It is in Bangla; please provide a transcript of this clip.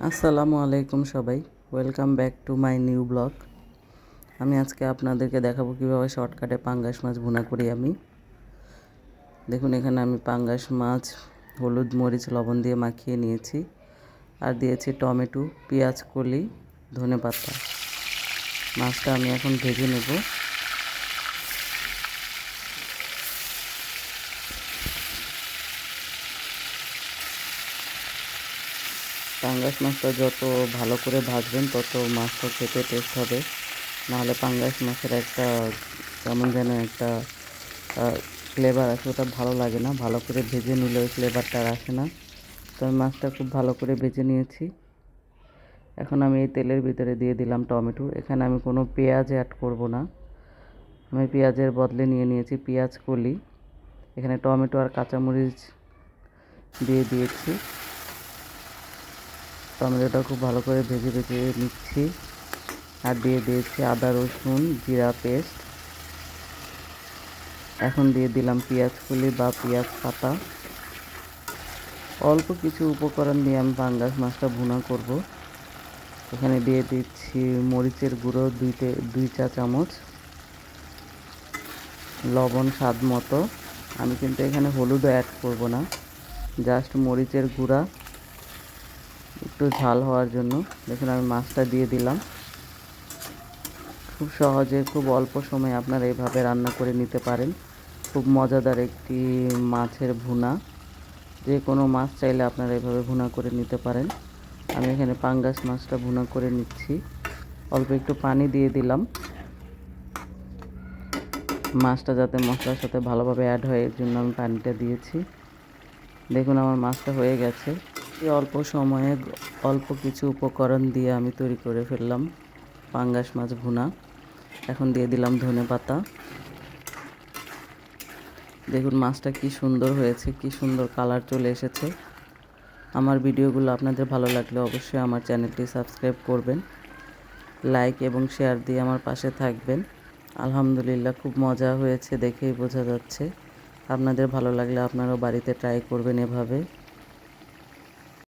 আসসালামু আলাইকুম সবাই, welcome back to my new blog. আমি আজকে আপনাদেরকে দেখাবো কীভাবে শর্টকাটে পাঙ্গাস মাছ ভুনা করি আমি। দেখুন, এখানে আমি পাঙ্গাস মাছ হলুদ মরিচ লবণ দিয়ে মাখিয়ে নিয়েছি, আর দিয়েছি টমেটো, পেঁয়াজ কলি, ধনেপাতা। মাছটা আমি এখন ভেজে নেব। পাঙ্গাস মাছটা যত ভালো করে ভাজবেন তত মাছটা খেতে টেস্ট হবে। নাহলে পাঙ্গাস মাছের একটা কেমন যেন একটা ফ্লেভার আসে, ওটা ভালো লাগে না। ভালো করে ভেজে নিলে ওই ফ্লেভারটা আর আসে না। তো আমি মাছটা খুব ভালো করে ভেজে নিয়েছি। এখন আমি এই তেলের ভিতরে দিয়ে দিলাম টমেটো। এখানে আমি কোনো পেঁয়াজ অ্যাড করব না, আমি পেঁয়াজের বদলে নিয়ে নিয়েছি পেঁয়াজ কলি। এখানে টমেটো আর কাঁচামরিচ দিয়ে দিয়েছি। টমেটোটা খুব ভালো করে ভেজে ভেজে নিচ্ছি, আর দিয়ে দিয়েছি আদা রসুন জিরা পেস্ট। এখন দিয়ে দিলাম পেঁয়াজ কলি বা পেঁয়াজ পাতা। অল্প কিছু উপকরণ দিয়ে আমি পাঙ্গাস মাছটা ভুনা করব। এখানে দিয়ে দিচ্ছি মরিচের গুঁড়ো 2 চা চামচ, লবণ স্বাদ মতো। আমি কিন্তু এখানে হলুদও অ্যাড করব না, জাস্ট মরিচের গুঁড়া একটু ঝাল হওয়ার জন্য। দেখুন, আমি মাছটা দিয়ে দিলাম। খুব সহজে খুব অল্প সময়ে আপনারা এইভাবে রান্না করে নিতে পারেন। খুব মজাদার একটি মাছের ভুনা। যে কোনো মাছ চাইলে আপনারা এভাবে ভুনা করে নিতে পারেন। আমি এখানে পাঙ্গাস মাছটা ভুনা করে নিচ্ছি। অল্প একটু পানি দিয়ে দিলাম, মাছটা যাতে মশলার সাথে ভালোভাবে অ্যাড হয়, এর জন্য আমি পানিটা দিয়েছি। দেখুন, আমার মাছটা হয়ে গেছে। এই অল্প সময়ে অল্প কিছু উপকরণ দিয়ে আমি তৈরি করে ফেললাম পাঙ্গাস মাছ ভুনা। এখন দিয়ে দিলাম ধনেপাতা। দেখুন মাছটা কি সুন্দর হয়েছে, কি সুন্দর কালার চলে এসেছে। আমার ভিডিওগুলো আপনাদের ভালো লাগলে অবশ্যই আমার চ্যানেলটি সাবস্ক্রাইব করবেন, লাইক এবং শেয়ার দিয়ে আমার পাশে থাকবেন। আলহামদুলিল্লাহ, খুব মজা হয়েছে, দেখেই বোঝা যাচ্ছে। আপনাদের ভালো লাগলে আপনারাও বাড়িতে ট্রাই করবেন এভাবে।